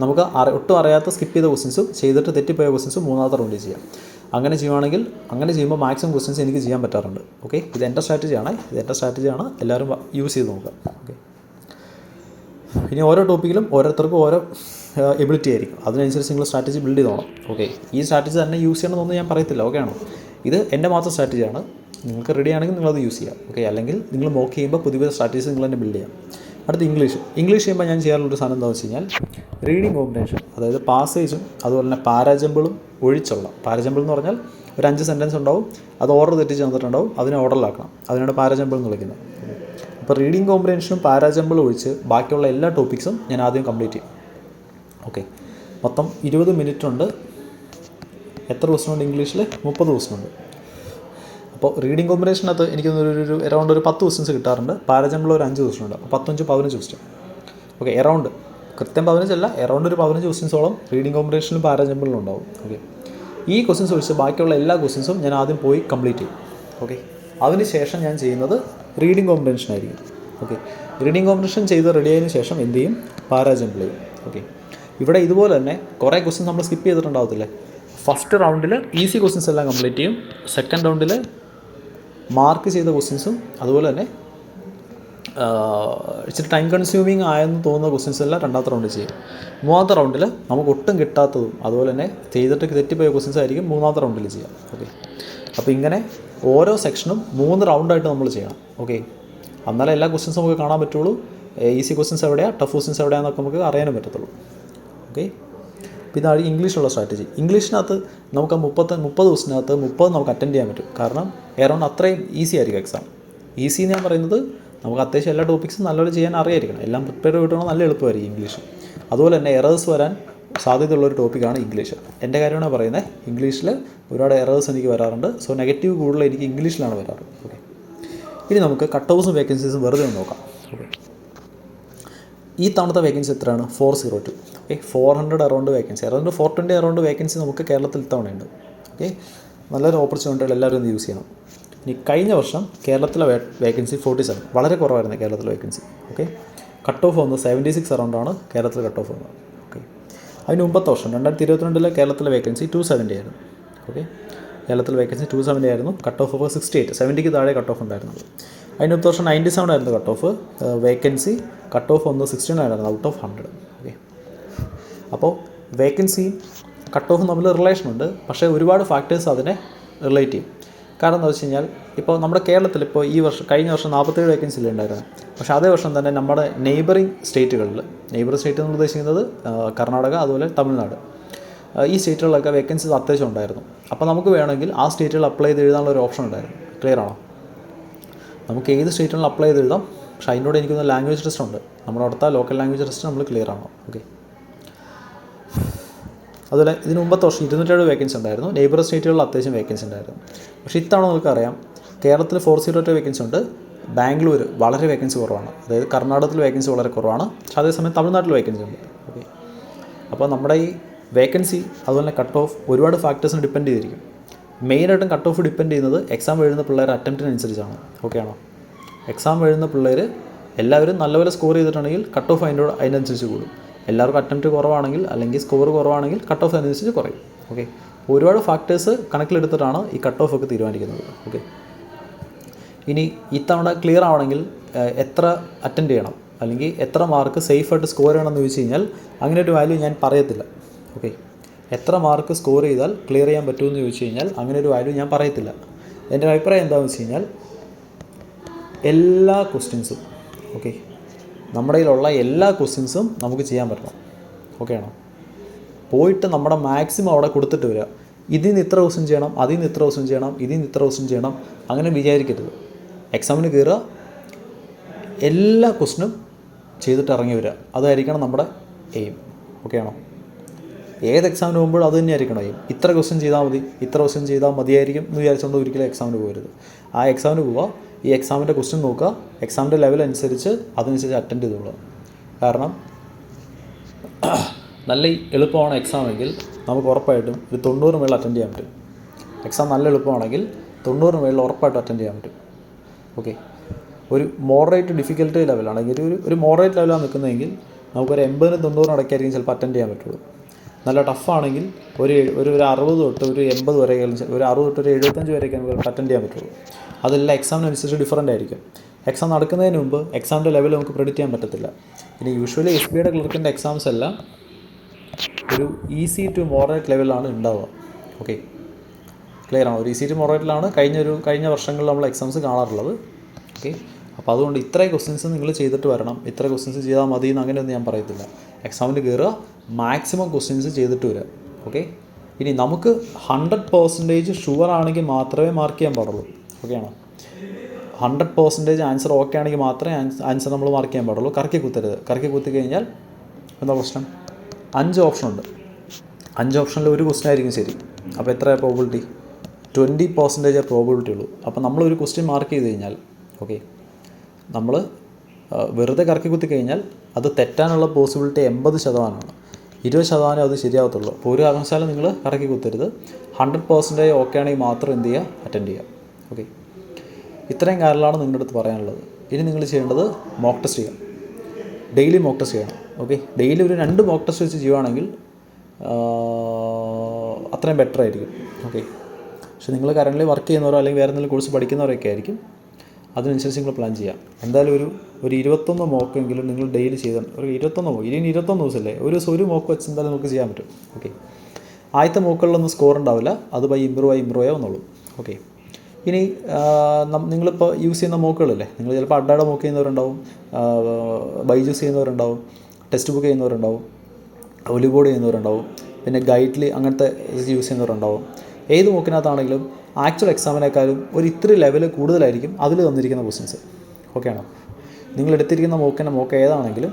നമുക്ക് ഒട്ടും അറിയാത്ത സ്കിപ്പ് ചെയ്ത ക്വസ്റ്റ്യൻസും ചെയ്തിട്ട് തെറ്റിപ്പോയ ക്വസ്റ്റ്യൻസും മൂന്നാമത്തെ റൗണ്ടിൽ ചെയ്യാം. അങ്ങനെ ചെയ്യുമ്പോൾ മാക്സിമം ക്വസ്റ്റ്യൻസ് എനിക്ക് ചെയ്യാൻ പറ്റാറുണ്ട്. ഓക്കെ, ഇത് എൻ്റെ സ്ട്രാറ്റജിയാണ്, എല്ലാവരും യൂസ് ചെയ്ത് നോക്കുക. ഓക്കെ, ഇനി ഓരോ ടോപ്പിക്കിലും ഓരോരുത്തർക്കും ഓരോ എബിലിറ്റി ആയിരിക്കും, അതിനനുസരിച്ച് നിങ്ങൾ സ്ട്രാറ്റജി ബിൽഡ് ചെയ്തോണം. ഓക്കെ, ഈ സ്ട്രാറ്റജി തന്നെ യൂസ് ചെയ്യണമെന്നൊന്നും ഞാൻ പറയത്തില്ല. ഓക്കെ ആണോ? ഇത് എൻ്റെ മാത്രം സ്ട്രാറ്റജിയാണ്. നിങ്ങൾക്ക് റെഡി ആണെങ്കിൽ നിങ്ങളത് യൂസ് ചെയ്യാം. ഓക്കെ, അല്ലെങ്കിൽ നിങ്ങൾ മോക്ക് ചെയ്യുമ്പോൾ പുതിയ സ്ട്രാറ്റജീസ് നിങ്ങൾ തന്നെ ബിൽഡ് ചെയ്യാം. അടുത്ത് ഇംഗ്ലീഷ് ചെയ്യുമ്പോൾ ഞാൻ ചെയ്യാറുള്ളൊരു സാധനം എന്താണെന്ന് വെച്ച് കഴിഞ്ഞാൽ റീഡിങ് കോമ്പിനേഷൻ, അതായത് പാസേജും അതുപോലെ തന്നെ പാരാജമ്പിളും ഒഴിച്ചുള്ള. പാരാജമ്പിൾ എന്ന് പറഞ്ഞാൽ ഒരു 5 സെൻറ്റൻസ് ഉണ്ടാവും, അത് ഓർഡർ തെറ്റിച്ച് തന്നിട്ടുണ്ടാവും, അതിനെ ഓർഡറിലാക്കണം, അതിനാണ് പാരാജമ്പിൾ എന്ന് വിളിക്കുന്നത്. അപ്പോൾ റീഡിങ് കോമ്പിനേഷനും പാരാജമ്പിളും ഒഴിച്ച് ബാക്കിയുള്ള എല്ലാ ടോപ്പിക്സും ഞാൻ ആദ്യം കംപ്ലീറ്റ് ചെയ്യും. ഓക്കെ, മൊത്തം 20 മിനിറ്റ് ഉണ്ട്. എത്ര ക്വസ്റ്റ്യനുണ്ട് ഇംഗ്ലീഷിൽ? 30 ക്വസ്റ്റ്യനുണ്ട്. അപ്പോൾ റീഡിങ് കോമ്പിനേഷനകത്ത് എനിക്ക് അറൗണ്ട് ഒരു 10 ക്വസ്റ്റ്യൻസ് കിട്ടാറുണ്ട്. പാരാജമ്പിൾ ഒരു 5 ക്വസ്റ്റ്യൻ ഉണ്ട്. അപ്പോൾ 15 ക്വസ്റ്റ്യൻ. ഓക്കെ, അറൗണ്ട് കൃത്യം 15 അല്ല, അറൗണ്ട് ഒരു 15 ക്വസ്റ്റ്യൻസോളം റീഡിങ് കോമ്പിനേഷനിലും പാരാജമ്പിളിലും ഉണ്ടാവും. ഓക്കെ, ഈ ക്വസ്റ്റ്യൻസ് ഒഴിച്ച് ബാക്കിയുള്ള എല്ലാ ക്വസ്റ്റ്യൻസും ഞാൻ ആദ്യം പോയി കംപ്ലീറ്റ് ചെയ്യും. ഓക്കെ, അതിന് ശേഷം ഞാൻ ചെയ്യുന്നത് റീഡിങ് കോമ്പിനേഷൻ ആയിരിക്കും. ഓക്കെ, റീഡിങ് കോമ്പിനേഷൻ ചെയ്ത് റെഡി ആയതിനു ശേഷം എന്ത് ചെയ്യും? പാരാജമ്പിൾ ചെയ്യും. ഓക്കെ, ഇവിടെ ഇതുപോലെ തന്നെ കുറേ ക്വസ്റ്റ്യൻസ് നമ്മൾ സ്കിപ്പ് ചെയ്തിട്ടുണ്ടാവത്തില്ലേ? ഫസ്റ്റ് റൗണ്ടിൽ ഈസി ക്വസ്റ്റ്യൻസ് എല്ലാം കംപ്ലീറ്റ് ചെയ്യും. സെക്കൻഡ് റൗണ്ടിൽ മാർക്ക് ചെയ്ത ക്വസ്റ്റ്യൻസും അതുപോലെ തന്നെ ഇച്ചിരി ടൈം കൺസ്യൂമിങ് ആയെന്ന് തോന്നുന്ന ക്വസ്റ്റ്യൻസ് എല്ലാം രണ്ടാമത്തെ റൗണ്ടിൽ ചെയ്യും. മൂന്നാമത്തെ റൗണ്ടിൽ നമുക്ക് ഒട്ടും കിട്ടാത്തതും അതുപോലെ തന്നെ ചെയ്തിട്ട് തെറ്റിപ്പോയ ക്വസ്റ്റ്യൻസ് ആയിരിക്കും മൂന്നാമത്തെ റൗണ്ടിൽ ചെയ്യാം. ഓക്കെ, അപ്പോൾ ഇങ്ങനെ ഓരോ സെക്ഷനും 3 റൗണ്ടായിട്ട് നമ്മൾ ചെയ്യണം. ഓക്കെ, എന്നാലേ എല്ലാ ക്വസ്റ്റ്യൻസും നമുക്ക് കാണാൻ പറ്റുള്ളൂ. ഈസി ക്വസ്റ്റ്യൻസ് എവിടെയാണ്, ടഫ് ക്വസ്റ്റ്യൻസ് എവിടെയാണെന്നൊക്കെ നമുക്ക് അറിയാനും പറ്റത്തുള്ളൂ. ഓക്കെ, അപ്പോൾ ഇതാണ് ഇംഗ്ലീഷിലുള്ള സ്ട്രാറ്റജി. ഇംഗ്ലീഷിനകത്ത് നമുക്ക് 30 ദിവസത്തിനകത്ത് 30 നമുക്ക് അറ്റൻഡ് ചെയ്യാൻ പറ്റും. കാരണം എറൗണ്ട് അത്രയും ഈസി ആയിരിക്കും എക്സാം. ഈസി ഞാൻ പറയുന്നത് നമുക്ക് അത്യാവശ്യം എല്ലാ ടോപ്പിക്സും നല്ലപോലെ ചെയ്യാൻ അറിയായിരിക്കണം. എല്ലാം പ്രിപ്പയർ ചെയ്തിട്ടാണ് നല്ല എളുപ്പമായിരിക്കും ഇംഗ്ലീഷ്. അതുപോലെ തന്നെ എറേഴ്സ് വരാൻ സാധ്യതയുള്ളൊരു ടോപ്പിക്കാണ് ഇംഗ്ലീഷ്. എൻ്റെ കാര്യമാണ് പറയുന്നത്. ഇംഗ്ലീഷിൽ ഒരുപാട് എറേഴ്സ് എനിക്ക് വരാറുണ്ട്. സോ നെഗറ്റീവ് കൂടുതൽ എനിക്ക് ഇംഗ്ലീഷിലാണ് വരാറ്. ഓക്കെ, ഇനി നമുക്ക് കട്ട് ഓഫ്സും വേക്കൻസീസും വെറുതെ ഒന്ന് നോക്കാം. ഓക്കെ, ഈ തവണത്തെ വേക്കൻസി എത്രയാണ്? 402. Okay, 400 around vacancy, around 420 around vacancy നമുക്ക് കേരളത്തിൽ ഇത്തവണയുണ്ട്. ഓക്കെ, നല്ലൊരു ഓപ്പർച്യൂണിറ്റികൾ എല്ലാവരും ഒന്ന് യൂസ് ചെയ്യണം. ഇനി കഴിഞ്ഞ വർഷം കേരളത്തിലെ വേക്കൻസി 47, വളരെ കുറവായിരുന്നു കേരളത്തിലെ വേക്കൻസി. ഓക്കെ, കട്ട് ഓഫ് വന്നത് 76 അറൗണ്ടാണ് കേരളത്തിൽ കട്ട് ഓഫ് വന്നത്. ഓക്കെ, അതിന് മുമ്പത്തെ വർഷം 2022 കേരളത്തിലെ വേക്കൻസി 270 ആയിരുന്നു. ഓക്കെ, കേരളത്തിൽ വേക്കൻസി 270 ആയിരുന്നു. കട്ട് ഓഫ് 68, 70ക്ക് താഴെ കട്ട് ഓഫ് ഉണ്ടായിരുന്നത്. അതിന് മുമ്പത്തെ വർഷം 97 ആയിരുന്നു cut off vacancy. Cut off വന്നത് 69 ആയിരുന്നു ഔട്ട് ഓഫ് 100. ഓക്കെ, അപ്പോൾ വേക്കൻസിയും കട്ട് ഓഫും തമ്മിൽ റിലേഷനുണ്ട്. പക്ഷേ ഒരുപാട് ഫാക്ടേഴ്സ് അതിനെ റിലേറ്റ് ചെയ്യും. കാരണം എന്താ വെച്ച് കഴിഞ്ഞാൽ ഇപ്പോൾ നമ്മുടെ കേരളത്തിൽ ഇപ്പോൾ കഴിഞ്ഞ വർഷം 47 വേക്കൻസിയിൽ ഉണ്ടായിരുന്നു. പക്ഷേ അതേ വർഷം തന്നെ നമ്മുടെ നെയ്ബറിങ് സ്റ്റേറ്റുകളിൽ, നെയ്ബറിങ് സ്റ്റേറ്റ് എന്ന് ഉദ്ദേശിക്കുന്നത് കർണാടക അതുപോലെ തമിഴ്നാട്, ഈ സ്റ്റേറ്റുകളിലൊക്കെ വേക്കൻസീസ് അത്യാവശ്യം ഉണ്ടായിരുന്നു. അപ്പോൾ നമുക്ക് വേണമെങ്കിൽ ആ സ്റ്റേറ്റുകൾ അപ്ലൈ ചെയ്ത് എഴുതാനുള്ള ഒരു ഓപ്ഷൻ ഉണ്ടായിരുന്നു. ക്ലിയർ ആണോ? നമുക്ക് ഏത് സ്റ്റേറ്റുകളിൽ അപ്ലൈ ചെയ്ത് എഴുതാം. പക്ഷേ അതിനോട് എനിക്കൊന്ന് ലാംഗ്വേജ് ടെസ്റ്റ് ഉണ്ട്. നമ്മുടെ അടുത്ത ലോക്കൽ ലാംഗ്വേജ് ടെസ്റ്റ് നമ്മൾ ക്ലിയർ ആണോ? ഓക്കെ, അതുപോലെ ഇതിന് മുമ്പത്തെ വർഷം 207 വേക്കൻസി ഉണ്ടായിരുന്നു. നെയ്ബർ സ്റ്റേറ്റുകളിൽ അത്യാവശ്യം വേക്കൻസി ഉണ്ടായിരുന്നു. പക്ഷേ ഇത്തവണ നമുക്കറിയാം കേരളത്തിൽ 402 വേക്കൻസി ഉണ്ട്. ബാംഗ്ലൂർ വളരെ വേക്കൻസി കുറവാണ്. അതായത് കർണാടകത്തിൽ വേക്കൻസി വളരെ കുറവാണ്. പക്ഷേ അതേസമയം തമിഴ്നാട്ടിൽ വേക്കൻസി ഉണ്ട്. ഓക്കെ, അപ്പോൾ നമ്മുടെ ഈ വേക്കൻസി അതുപോലെ കട്ട് ഓഫ് ഒരുപാട് ഫാക്ടേഴ്സിന് ഡിപ്പെൻഡ് ചെയ്തിരിക്കും. മെയിനായിട്ടും കട്ട് ഓഫ് ഡിപ്പെൻഡ് ചെയ്യുന്നത് എക്സാം എഴുതുന്ന പിള്ളേർ അറ്റംപ്റ്റിനനുസരിച്ചാണ്. ഓക്കെ ആണോ? എക്സാം എഴുതുന്ന പിള്ളേർ എല്ലാവരും നല്ലപോലെ സ്കോർ ചെയ്തിട്ടുണ്ടെങ്കിൽ കട്ട് ഓഫ് അതിനനുസരിച്ച് കൂടും. എല്ലാവർക്കും അറ്റംപ്റ്റ് കുറവാണെങ്കിൽ അല്ലെങ്കിൽ സ്കോർ കുറവാണെങ്കിൽ കട്ട് ഓഫ് അതിനനുസരിച്ച് കുറയും. ഓക്കെ, ഒരുപാട് ഫാക്ടേഴ്സ് കണക്കിലെടുത്തിട്ടാണ് ഈ കട്ട് ഓഫ് ഒക്കെ തീരുമാനിക്കുന്നത്. ഓക്കെ, ഇനി ഇത്തവണ ക്ലിയർ ആവണമെങ്കിൽ എത്ര അറ്റൻഡ് ചെയ്യണം അല്ലെങ്കിൽ എത്ര മാർക്ക് സേഫായിട്ട് സ്കോർ ചെയ്യണമെന്ന് ചോദിച്ചു കഴിഞ്ഞാൽ അങ്ങനെ ഒരു വാല്യൂ ഞാൻ പറയത്തില്ല. ഓക്കെ, എത്ര മാർക്ക് സ്കോർ ചെയ്താൽ ക്ലിയർ ചെയ്യാൻ പറ്റുമെന്ന് ചോദിച്ചു കഴിഞ്ഞാൽ അങ്ങനെ ഒരു വാല്യൂ ഞാൻ പറയത്തില്ല. എൻ്റെ അഭിപ്രായം എന്താണെന്ന് വെച്ച് കഴിഞ്ഞാൽ എല്ലാ ക്വസ്റ്റ്യൻസും ഓക്കെ നമ്മുടെ കയ്യിലുള്ള എല്ലാ ക്വസ്റ്റ്യൻസും നമുക്ക് ചെയ്യാൻ പറ്റണം. ഓക്കെ ആണോ? പോയിട്ട് നമ്മുടെ മാക്സിമം അവിടെ കൊടുത്തിട്ട് വരിക. ഇതിൽ നിന്ന് ഇത്ര ക്വസ്റ്റ്യൻ ചെയ്യണം, അതിൽ നിന്ന് ഇത്ര ക്വസ്റ്റ്യൻ ചെയ്യണം, ഇതിൽ നിന്ന് ഇത്ര ക്വസ്റ്റ്യൻ ചെയ്യണം, അങ്ങനെ വിചാരിക്കരുത്. എക്സാമിന് കയറുക, എല്ലാ ക്വസ്റ്റ്യനും ചെയ്തിട്ട് ഇറങ്ങി വരിക. അതായിരിക്കണം നമ്മുടെ എയിം. ഓക്കെ ആണോ? ഏത് എക്സാമിന് പോകുമ്പോഴും അത് തന്നെയായിരിക്കണം എയിം. ഇത്ര ക്വസ്റ്റ്യൻ ചെയ്താൽ മതി, ഇത്ര ക്വസ്റ്റ്യൻ ചെയ്താൽ മതിയായിരിക്കും എന്ന് വിചാരിച്ചുകൊണ്ട് ഒരിക്കലും എക്സാമിന് പോകരുത്. ആ എക്സാമിന് പോവുക, ഈ എക്സാമിൻ്റെ ക്വസ്റ്റ്യൻ നോക്കുക, എക്സാമിൻ്റെ ലെവൽ അനുസരിച്ച് അതനുസരിച്ച് അറ്റൻഡ് ചെയ്തോളുക. കാരണം നല്ല എളുപ്പമാണ് എക്സാമെങ്കിൽ നമുക്ക് ഉറപ്പായിട്ടും ഒരു 90 മേളിൽ അറ്റൻഡ് ചെയ്യാൻ പറ്റും. എക്സാം നല്ല എളുപ്പമാണെങ്കിൽ 90 മേളിൽ ഉറപ്പായിട്ടും അറ്റൻഡ് ചെയ്യാൻ പറ്റും. ഓക്കെ, ഒരു മോഡറേറ്റ് ഡിഫിക്കൽട്ടി ലെവലാണെങ്കിൽ ഒരു മോഡറേറ്റ് ലെവലാണ് നിൽക്കുന്നതെങ്കിൽ നമുക്കൊരു 80-90 ഇടയ്ക്കായിരിക്കും ചിലപ്പോൾ അറ്റൻഡ് ചെയ്യാൻ പറ്റുള്ളൂ. നല്ല ടഫാണെങ്കിൽ ഒരു 60 തൊട്ട് ഒരു 80 വരെ, ഒരു 60 തൊട്ട് ഒരു 75 വരെയൊക്കെ നമുക്ക് അറ്റൻഡ് ചെയ്യാൻ പറ്റുള്ളൂ. അതെല്ലാം എക്സാമിനനുസരിച്ച് ഡിഫറൻ്റ് ആയിരിക്കും. എക്സാം നടക്കുന്നതിന് മുമ്പ് എക്സാമിൻ്റെ ലെവൽ നമുക്ക് പ്രെഡിക്റ്റ് ചെയ്യാൻ പറ്റത്തില്ല. പിന്നെ യൂഷ്വലി SBIയുടെ ക്ലർക്കിൻ്റെ എക്സാംസ് എല്ലാം ഒരു ഈസി ടു മോഡറേറ്റ് ലെവലാണ് ഉണ്ടാവുക. ഓക്കെ, ക്ലിയർ ആണോ? ഒരു ഈസി ടു മോഡറേറ്റിലാണ് കഴിഞ്ഞ വർഷങ്ങളിൽ നമ്മൾ എക്സാംസ് കാണാറുള്ളത്. ഓക്കെ, അപ്പോൾ അതുകൊണ്ട് ഇത്രയും ക്വസ്റ്റ്യൻസ് നിങ്ങൾ ചെയ്തിട്ട് വരണം, ഇത്ര ക്വസ്റ്റ്യൻസ് ചെയ്താൽ മതി എന്ന് അങ്ങനെയൊന്നും ഞാൻ പറയത്തില്ല. എക്സാമിന് കയറുക, മാക്സിമം ക്വസ്റ്റ്യൻസ് ചെയ്തിട്ട് വരിക. ഓക്കെ, ഇനി നമുക്ക് 100% ഷുവർ ആണെങ്കിൽ മാത്രമേ മാർക്ക് ചെയ്യാൻ പാടുള്ളൂ. ഓക്കെ ആണോ? 100% ആൻസർ ഓക്കെ ആണെങ്കിൽ മാത്രമേ ആൻസർ നമ്മൾ മാർക്ക് ചെയ്യാൻ പാടുള്ളൂ. കറക്കി കുത്തരുത്. കറക്കി കുത്തി കഴിഞ്ഞാൽ എന്താ പ്രശ്നം? 5 ഓപ്ഷനുണ്ട്. 5 ഓപ്ഷനിൽ ഒരു ക്വസ്റ്റ്യൻ ആയിരിക്കും ശരി. അപ്പോൾ എത്ര പ്രോബിലിറ്റി? 20% പ്രോബിലിറ്റി ഉള്ളൂ. അപ്പോൾ നമ്മളൊരു ക്വസ്റ്റ്യൻ മാർക്ക് ചെയ്ത് കഴിഞ്ഞാൽ, ഓക്കെ, നമ്മൾ വെറുതെ കറക്കി കുത്തി കഴിഞ്ഞാൽ അത് തെറ്റാനുള്ള പോസിബിലിറ്റി 80%. 20% അത് ശരിയാവത്തുള്ളൂ. അപ്പോൾ ഒരു കാരണവശാലും നിങ്ങൾ കറക്കി കുത്തരുത്. 100% ഓക്കെ ആണെങ്കിൽ മാത്രം എന്ത് ചെയ്യുക? അറ്റൻഡ് ചെയ്യുക. ഓക്കെ, ഇത്രയും കാര്യങ്ങളാണ് നിങ്ങളുടെ അടുത്ത് പറയാനുള്ളത്. ഇനി നിങ്ങൾ ചെയ്യേണ്ടത് മോക്ക് ടെസ്റ്റ് ചെയ്യുക. ഡെയിലി മോക്ക് ടെസ്റ്റ് ചെയ്യണം. ഓക്കെ, ഡെയിലി ഒരു 2 മോക്ക് ടെസ്റ്റ് വെച്ച് ചെയ്യുകയാണെങ്കിൽ അത്രയും ബെറ്റർ ആയിരിക്കും. ഓക്കെ, പക്ഷേ നിങ്ങൾ കറൻ്റ് വർക്ക് ചെയ്യുന്നവരോ അല്ലെങ്കിൽ വേറെ എന്തെങ്കിലും കോഴ്സ് പഠിക്കുന്നവരൊക്കെ ആയിരിക്കും, അതിനനുസരിച്ച് നിങ്ങൾ പ്ലാൻ ചെയ്യാം. എന്തായാലും ഒരു 21 മോക്കെങ്കിലും നിങ്ങൾ ഡെയിലി ചെയ്താൽ, ഒരു 21 മോക്ക്, ഇനി 21 ദിവസമല്ലേ, ഒരു ദിവസം ഒരു മോക്ക് വെച്ച് എന്തായാലും നമുക്ക് ചെയ്യാൻ പറ്റും. ഓക്കെ, ആദ്യത്തെ മോക്കുകളിലൊന്നും സ്കോർ ഉണ്ടാവില്ല, അത് ഇമ്പ്രൂവ് ആയി വന്നുള്ളൂ. ഓക്കെ, ഇനി നിങ്ങളിപ്പോൾ യൂസ് ചെയ്യുന്ന മോക്കുകളില്ലേ, നിങ്ങൾ ചിലപ്പോൾ അഡ്ഡയുടെ മോക്ക് ചെയ്യുന്നവരുണ്ടാവും, ബൈജൂസ് ചെയ്യുന്നവരുണ്ടാവും, ടെക്സ്റ്റ് ബുക്ക് ചെയ്യുന്നവരുണ്ടാവും, ഒലിബോർഡ് ചെയ്യുന്നവരുണ്ടാവും, പിന്നെ ഗൈഡ്ലി അങ്ങനത്തെ യൂസ് ചെയ്യുന്നവരുണ്ടാവും. ഏത് മോക്കിനകത്താണെങ്കിലും ആക്ച്വൽ എക്സാമിനേക്കാളും ഒരു ഇത്തിരി ലെവൽ കൂടുതലായിരിക്കും അതിൽ തന്നിരിക്കുന്ന ക്വസ്റ്റ്യൻസ്. ഓക്കെ ആണോ? നിങ്ങൾ എടുത്തിരിക്കുന്ന മോക്ക് ഏതാണെങ്കിലും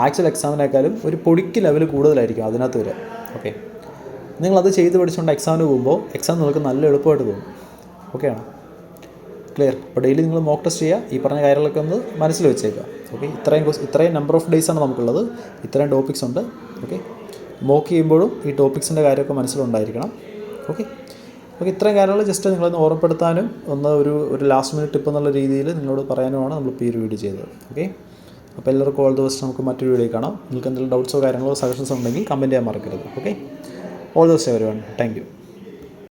ആക്ച്വൽ എക്സാമിനേക്കാളും ഒരു പൊടിക്ക് ലെവൽ കൂടുതലായിരിക്കും അതിനകത്ത് വരിക. ഓക്കെ, നിങ്ങളത് ചെയ്ത് പഠിച്ചുകൊണ്ട് എക്സാമിന് പോകുമ്പോൾ എക്സാം നിങ്ങൾക്ക് നല്ല എളുപ്പമായിട്ട് തോന്നും. ഓക്കെ ആണോ? ക്ലിയർ? അപ്പോൾ ഡെയിലി നിങ്ങൾ മോക്ക് ടെസ്റ്റ് ചെയ്യുക. ഈ പറഞ്ഞ കാര്യങ്ങളൊക്കെ ഒന്ന് മനസ്സിൽ വെച്ചേക്കുക. ഓക്കെ, ഇത്രയും നമ്പർ ഓഫ് ഡേയ്സാണ് നമുക്കുള്ളത്, ഇത്രയും ടോപ്പിക്സ് ഉണ്ട്. ഓക്കെ, മോക്ക് ചെയ്യുമ്പോഴും ഈ ടോപ്പിക്സിൻ്റെ കാര്യമൊക്കെ മനസ്സിലുണ്ടായിരിക്കണം. ഓക്കെ, ഇത്രയും കാര്യങ്ങൾ ജസ്റ്റ് നിങ്ങളൊന്ന് ഓർമ്മപ്പെടുത്താനും ഒരു ലാസ്റ്റ് മിനിറ്റ് ടിപ്പ് എന്നുള്ള രീതിയിൽ നിങ്ങളോട് പറയാനുമാണ് നമ്മളിപ്പോൾ ഈ ഒരു വീഡിയോ ചെയ്തത്. ഓക്കെ, അപ്പോൾ എല്ലാവർക്കും ഓൾ ദി ബെസ്റ്റ്. നമുക്ക് മറ്റൊരു വീഡിയോ കാണാം. നിങ്ങൾക്ക് എന്തെങ്കിലും ഡൗട്ട്സോ കാര്യങ്ങളോ സജഷൻസോ ഉണ്ടെങ്കിൽ കമൻറ്റ് ചെയ്യാൻ മറക്കരുത്. Okay, all the best everyone. Thank you.